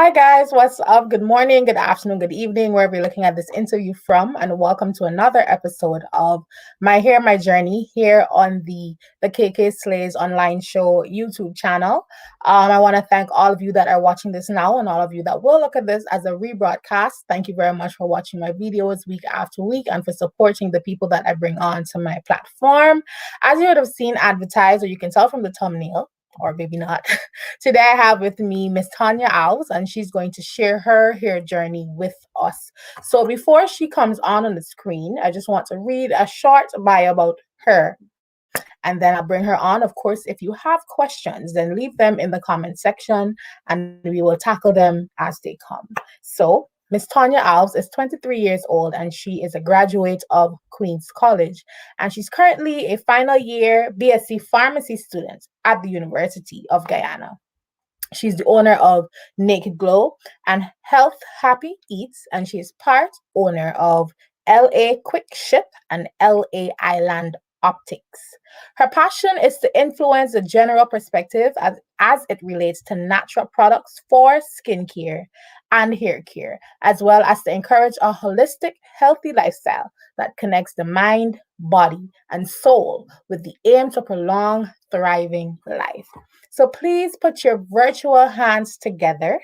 Hi guys, what's up? Good morning, good afternoon, good evening, wherever you're looking at this interview from, and welcome to another episode of My Hair, My Journey here on the KayKaySlays online show YouTube channel. I want to thank all of you that are watching this now and all of you that will look at this as a rebroadcast. Thank you very much for watching my videos week after week and for supporting the people that I bring on to my platform. As you would have seen advertised, or you can tell from the thumbnail, or maybe not. Today I have with me Miss Tonya Alves, and she's going to share her hair journey with us. So before she comes on the screen, I just want to read a short bio about her, and then I'll bring her on. Of course, if you have questions, then leave them in the comment section, and we will tackle them as they come. So Miss Tonya Alves is 23 years old, and she is a graduate of Queen's College. And she's currently a final year BSc Pharmacy student at the University of Guyana. She's the owner of NakedGlow and Health Happy Eats, and she is part owner of L.A. Quickship and L.A. EyeLand Optics. Her passion is to influence the general perspective as it relates to natural products for skincare and hair care, as well as to encourage a holistic, healthy lifestyle that connects the mind, body, and soul with the aim to prolong thriving life. So please put your virtual hands together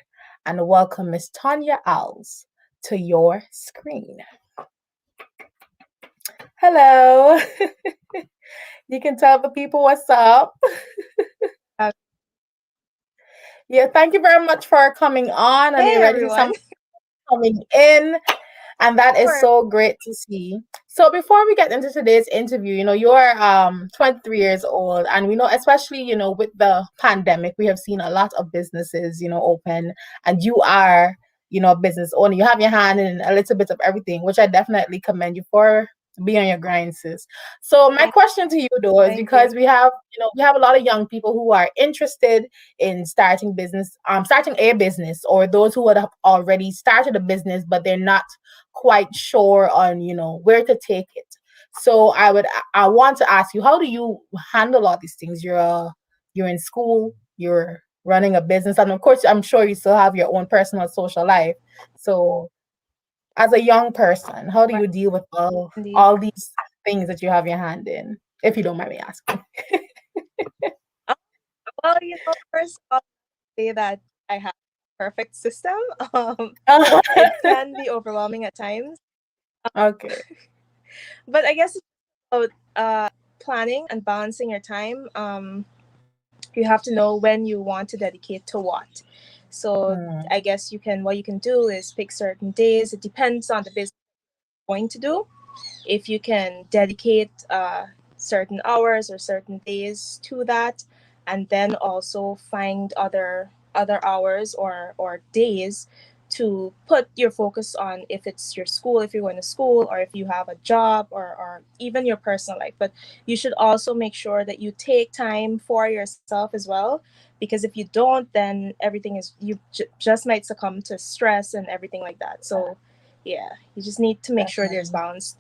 and welcome Miss Tonya Alves to your screen. Hello. You can tell the people what's up. Yeah, thank you very much for coming on. And Hey, you're ready everyone. coming in. And that is so great to see. So before we get into today's interview, you're 23 years old, and we know, especially, with the pandemic, we have seen a lot of businesses, open, and you are, a business owner. You have your hand in a little bit of everything, which I definitely commend you for. Be on your grind, sis. So my question to you though is, because we have a lot of young people who are interested in starting a business, or those who would have already started a business, but they're not quite sure on where to take it. So I want to ask you, how do you handle all these things? You're in school, you're running a business, and of course I'm sure you still have your own personal social life. So as a young person, how do you deal with all these things that you have your hand in, if you don't mind me asking? Well, first I'll say that I have a perfect system. It can be overwhelming at times. Okay. But I guess it's about planning and balancing your time. You have to know when you want to dedicate to what. So I guess what you can do is pick certain days. It depends on the business you're going to do. If you can dedicate certain hours or certain days to that, and then also find other hours or days to put your focus on, if it's your school, if you're going to school, or if you have a job, or even your personal life. But you should also make sure that you take time for yourself as well, because if you don't, then everything is just might succumb to stress and everything like that. So yeah, you just need to make sure there's balance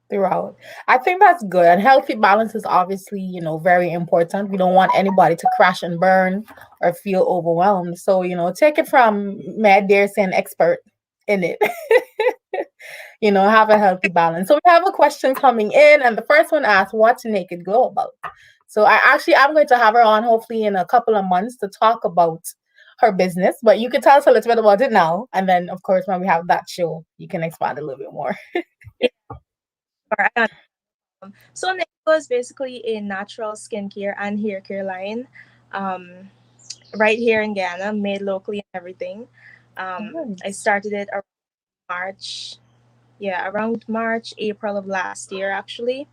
throughout. I think that's good. And healthy balance is obviously, very important. We don't want anybody to crash and burn or feel overwhelmed. So, take it from Mad Dare saying expert in it. Have a healthy balance. So we have a question coming in, and the first one asks, what's NakedGlow about? So I'm going to have her on hopefully in a couple of months to talk about her business, but you can tell us a little bit about it now. And then of course, when we have that show, you can expand a little bit more. So NakedGlow is basically a natural skincare and hair care line, right here in Guyana, made locally and everything. I started it around March, April of last year actually.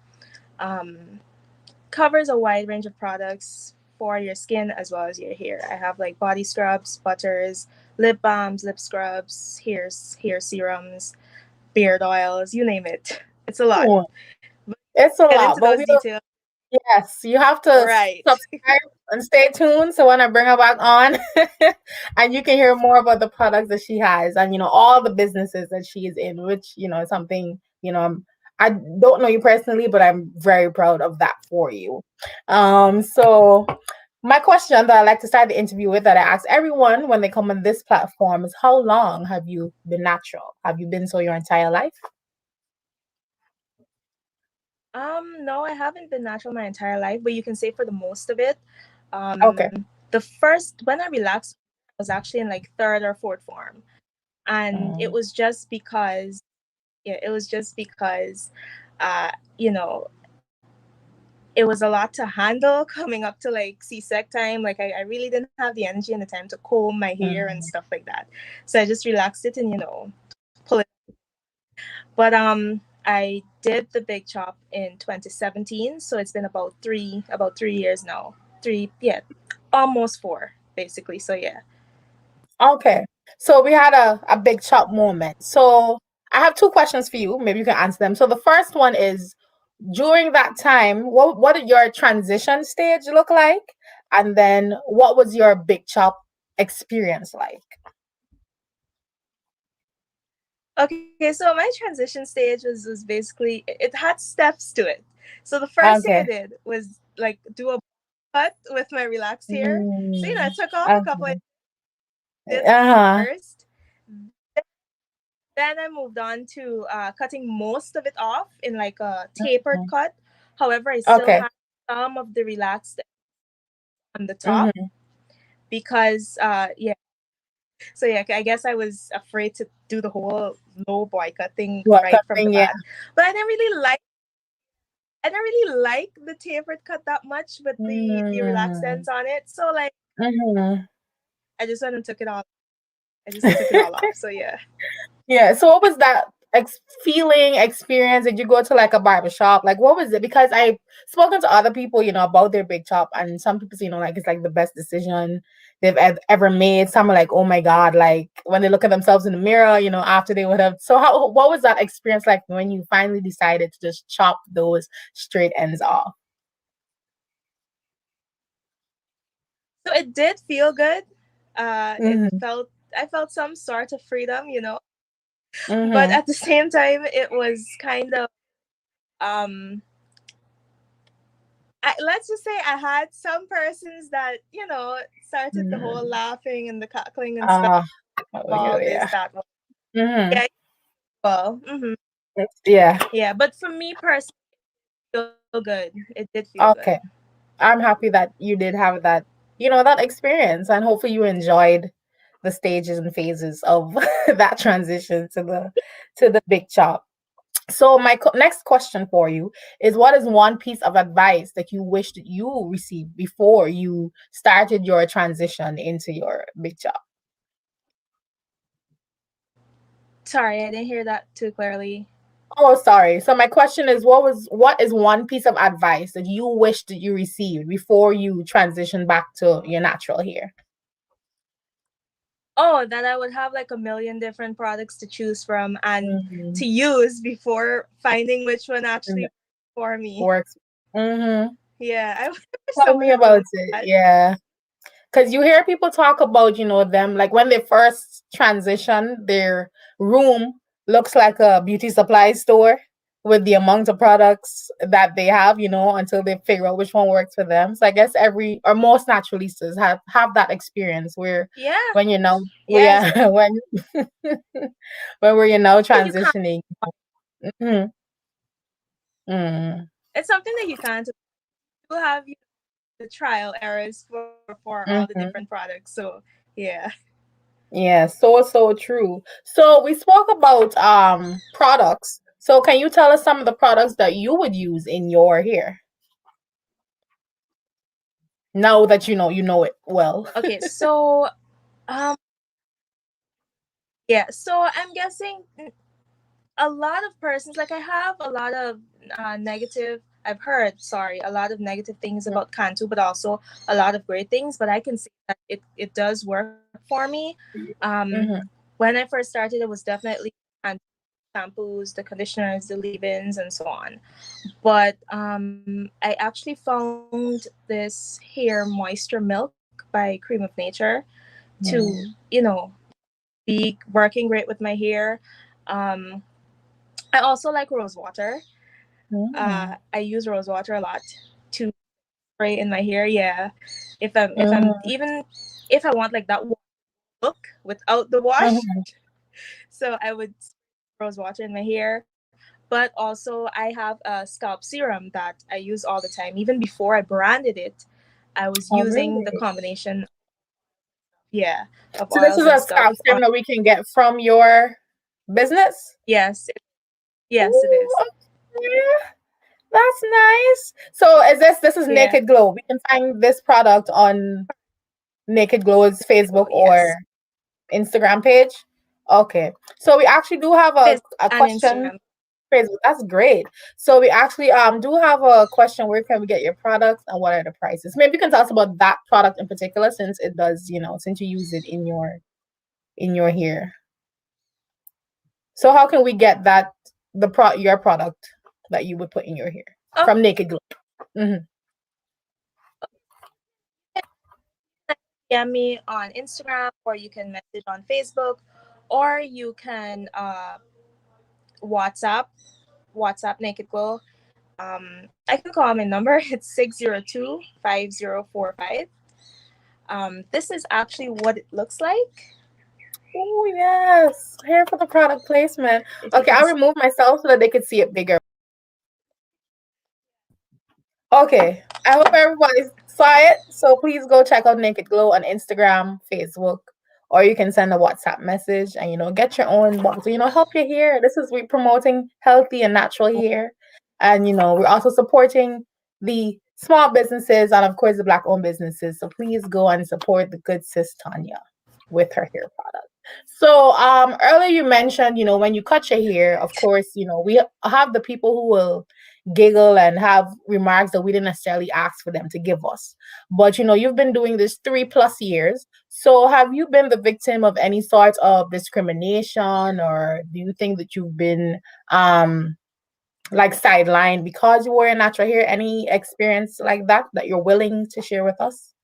Covers a wide range of products for your skin as well as your hair. I have like body scrubs, butters, lip balms, lip scrubs, hair serums, beard oils, you name it. It's a lot. It's a Get lot, into those details. Yes, you have to subscribe and stay tuned. So when I bring her back on, and you can hear more about the products that she has, and all the businesses that she is in, which is something I don't know you personally, but I'm very proud of that for you. So My question that I like to start the interview with, that I ask everyone when they come on this platform, is how long have you been natural? Have you been so your entire life? No, I haven't been natural my entire life, but you can say for the most of it. Okay. The first when I relaxed I was actually in like third or fourth form, and it Mm, was just because, yeah, it was just because, you know, it was a lot to handle coming up to like C-sec time. Like I really didn't have the energy and the time to comb my hair and mm. stuff like that. So I just relaxed it and pull it. But I did the big chop in 2017, so it's been about 3 years now. Three, yeah, almost four basically. So yeah. Okay. So we had a big chop moment. So I have two questions for you. Maybe you can answer them. So the first one is, during that time, what did your transition stage look like? And then what was your big chop experience like? Okay, so my transition stage was basically, it had steps to it. So the first thing I Okay. did was like do a cut with my relaxed hair. So I Mm, took off a couple. I okay. did that Uh-huh. first. Then I moved on to cutting most of it off in like a tapered Mhm. cut. However, I still Okay. have some of the relaxed on the top Mm-hmm. because yeah. So yeah, I guess I was afraid to do the whole low boy cut thing What right from the something? Yeah. bat. But I didn't really like the tapered cut that much with the relaxed Mm-hmm. ends on it. So like Mm-hmm. I just went and took it all. I just took it all off. So yeah. Yeah. So what was that feeling, experience? Did you go to like a barber shop? Like what was it? Because I've spoken to other people, about their big chop, and some people say, like it's like the best decision they've ever made. Some are like, oh my God, like when they look at themselves in the mirror, after they would have. So what was that experience like when you finally decided to just chop those straight ends off? So it did feel good. It Mm-hmm. felt I felt some sort of freedom. But Mm-hmm. at the same time, it was kind of um. Let's just say I had some persons that started the whole laughing and the cackling and stuff. Oh, oh, All this, yeah. that one. Mm-hmm. Yeah, well, Yeah. yeah. But for me personally, it feel good. It did feel good. Okay. I'm happy that you did have that experience, and hopefully you enjoyed the stages and phases of that transition to the big chop. So my next question for you is, what is one piece of advice that you wished you received before you started your transition into your big chop? Sorry, I didn't hear that too clearly. Oh, sorry. So my question is, what is one piece of advice that you wished that you received before you transition back to your natural hair? Oh, that I would have like a million different products to choose from and Mhm. to use before finding which one Mhm. actually works for me. Works. Mhm. Yeah, I wish Tell someone me had told about me it. that. Yeah. Because you hear people talk about, them like when they first transition, their room looks like a beauty supply store with the amount of products that they have, until they figure out which one works for them. So I guess every or most naturalistas have that experience where Yeah, when yeah, it's when when we're something you can't. transitioning. Mhm. Mm. It's something that you can't. You have the trial errors for all the Mhm. different products. So yeah. Yeah, so true. So we spoke about products. So can you tell us some of the products that you would use in your hair? Now that you know it well. Okay, so um yeah, so I'm guessing a lot of persons, like I have a lot of negative, I've heard, sorry, a lot of negative things about Cantu, but also a lot of great things. But I can say that it does work for me. um Mm-hmm. when I first started, it was definitely Cantu shampoos, the conditioners, the leave-ins, and so on. But I actually found this hair moisture milk by Cream of Nature to be working great with my hair. um I also like rose water. Mm-hmm. I use rose water a lot to spray in my hair. Yeah. If I'm even if I want like that look without the wash, so I would rose water in my hair. But also I have a scalp serum that I use all the time. Even before I branded it, I was Oh, using the really? combination, yeah, of So this oils is and a stuff scalp on. serum that we can get from your business? Yes, yes, it Ooh, is. okay. That's nice. So this is Yeah. Naked Glow. We can find this product on Naked Glow's Facebook Oh, or yes. Instagram page. Okay. So we actually do have Facebook a and question. Instagram. Facebook. That's great. So we actually do have a question. Where can we get your products and what are the prices? Maybe you can tell us about that product in particular, since it does, since you use it in your hair. So how can we get that your product that you would put in your hair Oh, from Naked Glow? Mm-hmm. DM me on Instagram, or you can message on Facebook, or you can WhatsApp WhatsApp Naked Glow. I can call my number. It's 602-5045. This is actually what it looks like. Oh yes, here for the product placement. If you Okay, can I'll see. remove myself so that they could see it bigger. Okay, I hope everybody saw it. So please go check out Naked Glow on Instagram, Facebook, or you can send a WhatsApp message and get your own bottle. Help your hair. This is we promoting healthy and natural hair, and we're also supporting the small businesses and of course the Black-owned businesses. So please go and support the good sis Tonya with her hair product. So earlier you mentioned, when you cut your hair, of course, we have the people who will giggle and have remarks that we didn't necessarily ask for them to give us. But you've been doing this 3+ years. So have you been the victim of any sort of discrimination, or do you think that you've been like sidelined because you wear natural hair? Any experience like that you're willing to share with us?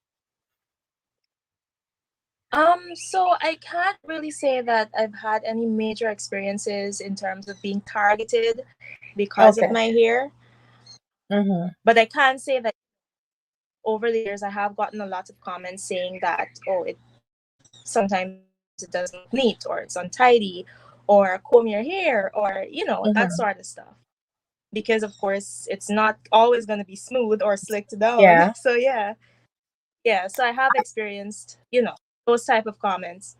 So I can't really say that I've had any major experiences in terms of being targeted because of Okay. my hair. Mm-hmm. But I can say that over the years I have gotten a lot of comments saying that, oh, it sometimes it doesn't look neat, or it's untidy, or comb your hair, or that Mm-hmm. sort of stuff. Because of course it's not always going to be smooth or slicked down. Yeah. So yeah, so I have experienced those type of comments.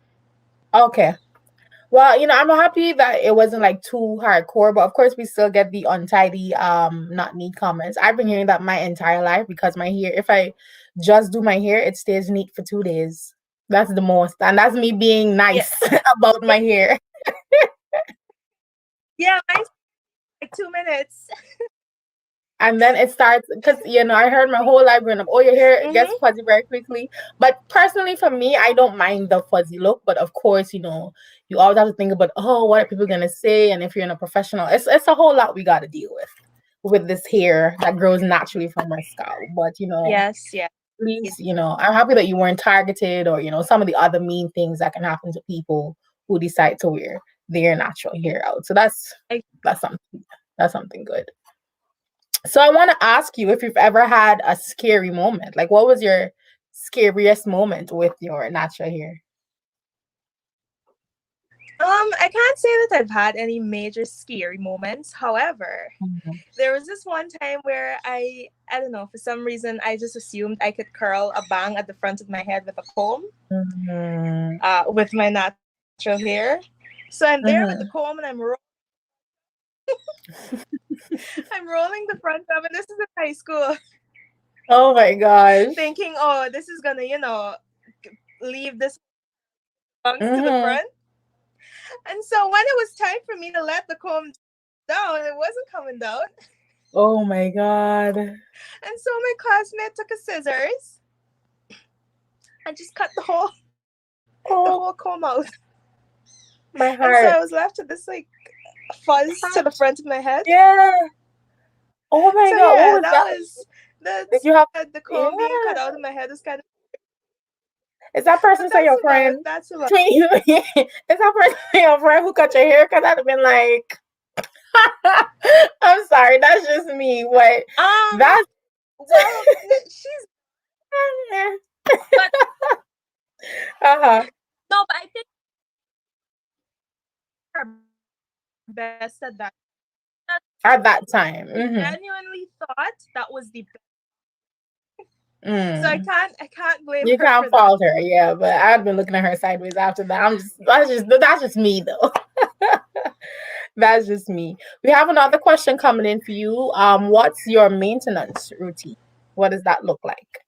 Okay. Well, I'm happy that it wasn't like too hardcore, but of course we still get the untidy, not neat comments. I've been hearing that my entire life because my hair, if I just do my hair, it stays neat for 2 days. That's the most, and that's me being Yeah, nice about my hair. yeah, mine's like 2 minutes. And then it starts because I heard my whole life growing up, oh, your hair gets Mm-hmm. fuzzy very quickly. But personally, for me, I don't mind the fuzzy look. But of course, you always have to think about, oh, what are people gonna say? And if you're in a professional, it's a whole lot we got to deal with this hair that grows naturally from our scalp. But Yes, yeah. at least I'm happy that you weren't targeted, or some of the other mean things that can happen to people who decide to wear their natural hair out. So that's something that's something good. So I want to ask you if you've ever had a scary moment. Like, what was your scariest moment with your natural hair? I can't say that I've had any major scary moments. However, Mhm. there was this one time where I don't know, for some reason I just assumed I could curl a bang at the front of my head with a comb, Mhm. with my natural hair. So I'm there with the Mhm. comb and I'm rolling the front up, and this is in high school, Oh my gosh. thinking, oh, this is gonna, leave this bangs to the Mhm. front. And so when it was time for me to let the comb down, it wasn't coming down. Oh my god. And so my classmate took a scissors and just cut the whole Oh, comb out. my And so I heart. was left with this like fuzz to the front of my head. Yeah. Oh my So god. What yeah, was that? Did that's you have? the Yeah. comb being cut out of my head is kind of. Is that But person say your friend? that's about. Is that person your friend who cut your hair? Because I'd have been like, I'm sorry, that's just me. But Um. that's Well, she's But Uh-huh. no, but I think our best at that. At that I time. genuinely thought that was the best. So Mm. I can't blame You her can't for that. fault her, yeah, but I'd been looking at her sideways after that. That's just me though. That's just me. We have another question coming in for you. What's your maintenance routine? What does that look like?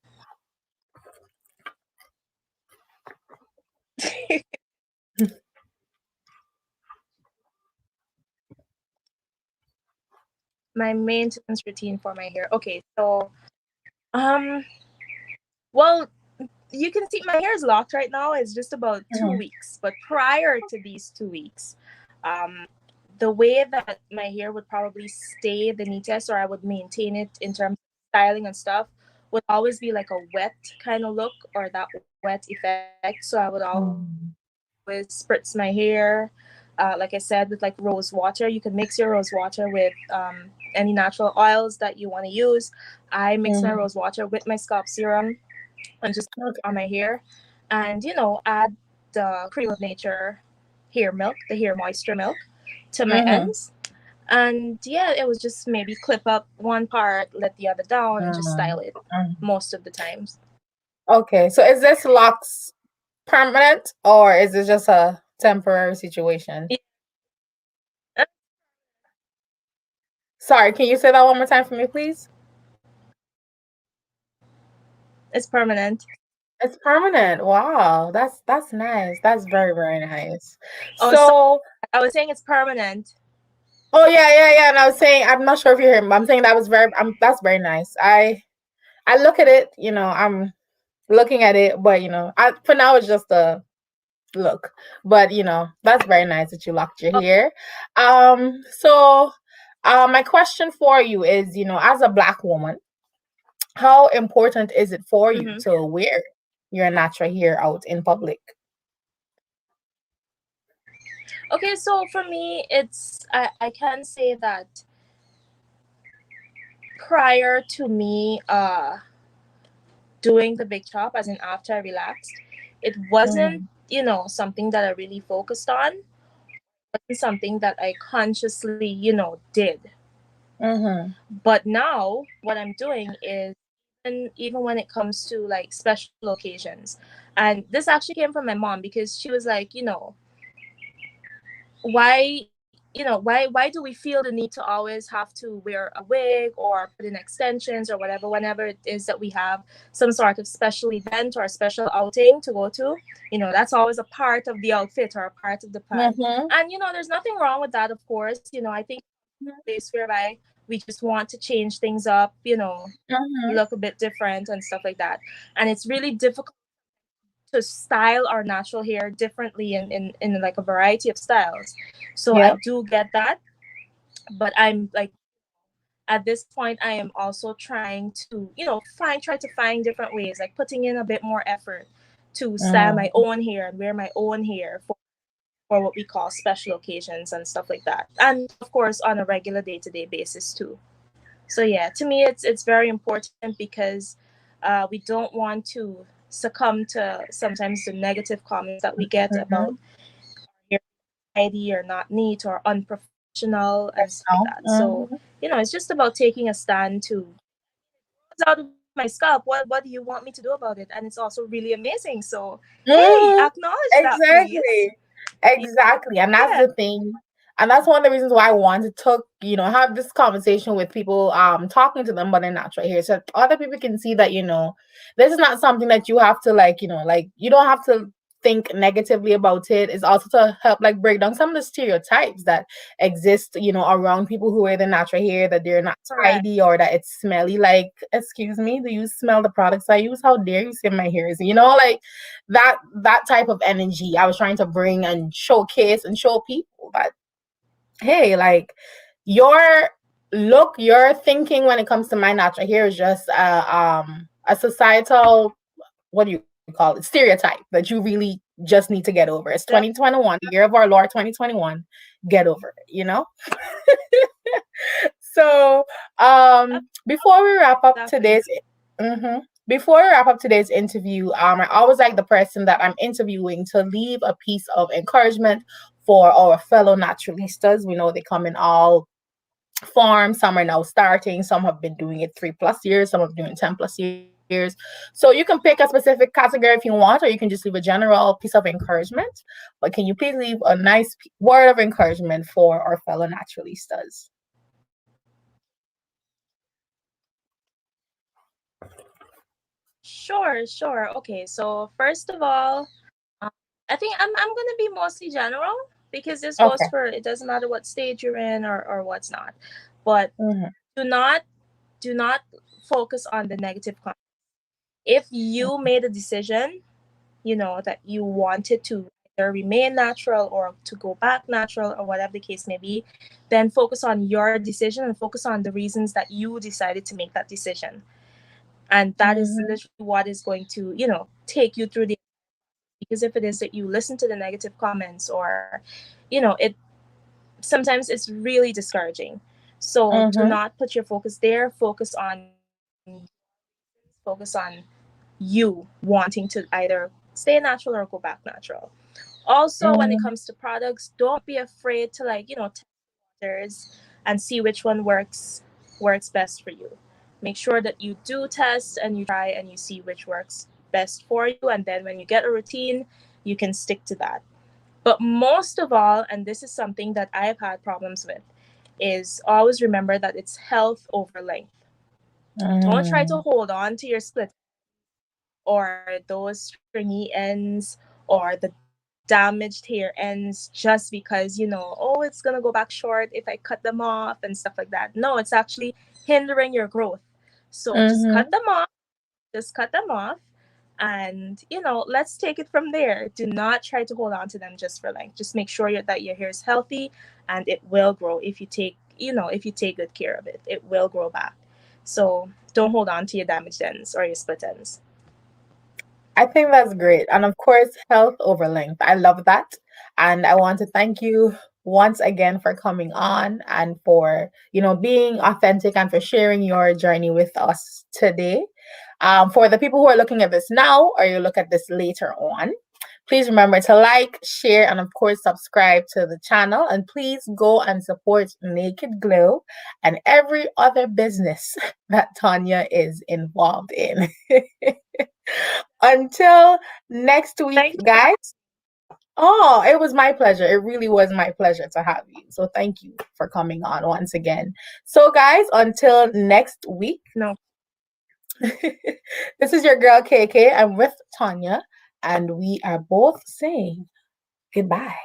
My maintenance routine for my hair. Okay, so um well, you can see my hair is locked right now. It's just about 2 weeks. But prior to these 2 weeks, um, the way that my hair would probably stay the neatest, or I would maintain it in terms of styling and stuff, would always be like a wet kind of look or that wet effect. So I would always Mm. spritz my hair. Like I said, with like rose water. You can mix your rose water with any natural oils that you want to use. I mix my rose Mhm. water with my scalp serum and just on my Okay. hair, and add the cream of nature hair milk, the hair moisture milk, to my Mhm. ends. And yeah, it was just maybe clip up one part, let the other down, and just Mhm. style it Mhm. most of the times. Okay, so is this locks permanent or is it just a temporary situation? Yeah, Sorry, can you say that one more time for me, please? it's permanent. It's permanent. Wow, that's nice. That's very, very nice. Oh, so So, I was saying it's permanent. oh yeah, yeah, yeah. And I was saying, I'm not sure if you heard me, but I'm saying that was that's very nice. I look at it, I'm looking at it, but I for now it's just a look. But that's very nice that you locked your Oh, hair. So, my question for you is, as a Black woman, how important is it for you mm-hmm. to wear your natural hair out in public? Okay, so for me, I can say that prior to me doing the big chop, as in after I relaxed, it wasn't, Mhm. something that I really focused on. It wasn't something that I consciously, did. Mhm. But now what I'm doing is, even when it comes to like special occasions, and this actually came from my mom, because she was like, why do we feel the need to always have to wear a wig or put in extensions or whatever whenever it is that we have some sort of special event or a special outing to go to. That's always a part of the outfit or a part of the plan. Mhm. And there's nothing wrong with that, of course. I think place whereby we just want to change things up, Mhm. look a bit different and stuff like that. And it's really difficult to style our natural hair differently in like a variety of styles. So I Yep. do get that, but I'm like, at this point I am also trying to try to find different ways, like putting in a bit more effort to style my Mm. own hair and wear my own hair for what we call special occasions and stuff like that, and of course on a regular day-to-day basis too. So yeah, to me it's very important, because we don't want to succumb to sometimes the negative comments that we get about Mhm. hair tidy or not neat or unprofessional and stuff like that. So Mhm. it's just about taking a stand to what's out of my scalp. What do you want me to do about it? And it's also really amazing. So hey, Mhm. acknowledge that, please. Exactly. Exactly. And that's Yeah, the thing. And that's one of the reasons why I wanted to, have this conversation with people, talking to them about their natural hair. So other people can see that, this is not something that you have to like, like you don't have to think negatively about it. It's also to help like break down some of the stereotypes that exist, around people who wear their natural hair, that they're not correct. tidy or that it's smelly. Like, excuse me, do you smell the products I use? How dare you say my hair is, like that type of energy I was trying to bring and showcase and show people that, hey, like your look, your thinking when it comes to my natural hair is just a societal, what do you call it, stereotype that you really just need to get over. It's That, 2021, the year of our Lord 2021. Get over it. So before we wrap up today's definitely. mhm. before we wrap up today's interview, I always like the person that I'm interviewing to leave a piece of encouragement for our fellow naturalistas. We know they come in all forms. Some are now starting. Some have been doing it 3+ years. Some have been doing 10+ years. So you can pick a specific category if you want, or you can just leave a general piece of encouragement. But can you please leave a nice word of encouragement for our fellow naturalistas? Sure. Okay, so first of all, um, I think I'm gonna be mostly general because this Okay. goes for it doesn't matter what stage you're in or what's not, but Mm-hmm. do not do not focus on the negative comments. If you made a decision, that you wanted to either remain natural or to go back natural or whatever the case may be, then focus on your decision and focus on the reasons that you decided to make that decision. And that is Mm-hmm. literally what is going to take you through the, because if it is that you listen to the negative comments, or it sometimes it's really discouraging. So do Mm-hmm. not put your focus there. Focus on you wanting to either stay natural or go back natural. Also, when it Mm-hmm. comes to products, don't be afraid to test waters and see which one works best for you. Make sure that you do test and you try and you see which works best for you, and then when you get a routine, you can stick to that. But most of all, and this is something that I have had problems with, is always remember that it's health over length. Don't try to hold on to your split or those stringy ends or the damaged hair ends just because oh, it's going to go back short if I cut them off and stuff like that. No, it's actually hindering your growth. So just Mm-hmm. cut them off. Just cut them off, and let's take it from there. Do not try to hold on to them just for length. Just make sure that your hair is healthy, and it will grow if you take good care of it. It will grow back. So don't hold on to your damaged ends or your split ends. I think that's great. And of course, health over length. I love that. And I want to thank you once again for coming on and for, being authentic and for sharing your journey with us today. For the people who are looking at this now, or you look at this later on, please remember to like, share, and of course, subscribe to the channel. And please go and support NakedGlow and every other business that Tonya is involved in. Until next week, Thank you for guys. Oh, it was my pleasure. It really was my pleasure to have you. So thank you for coming on once again. So, guys, until next week, no this is your girl KK. I'm with Tonya, and we are both saying goodbye.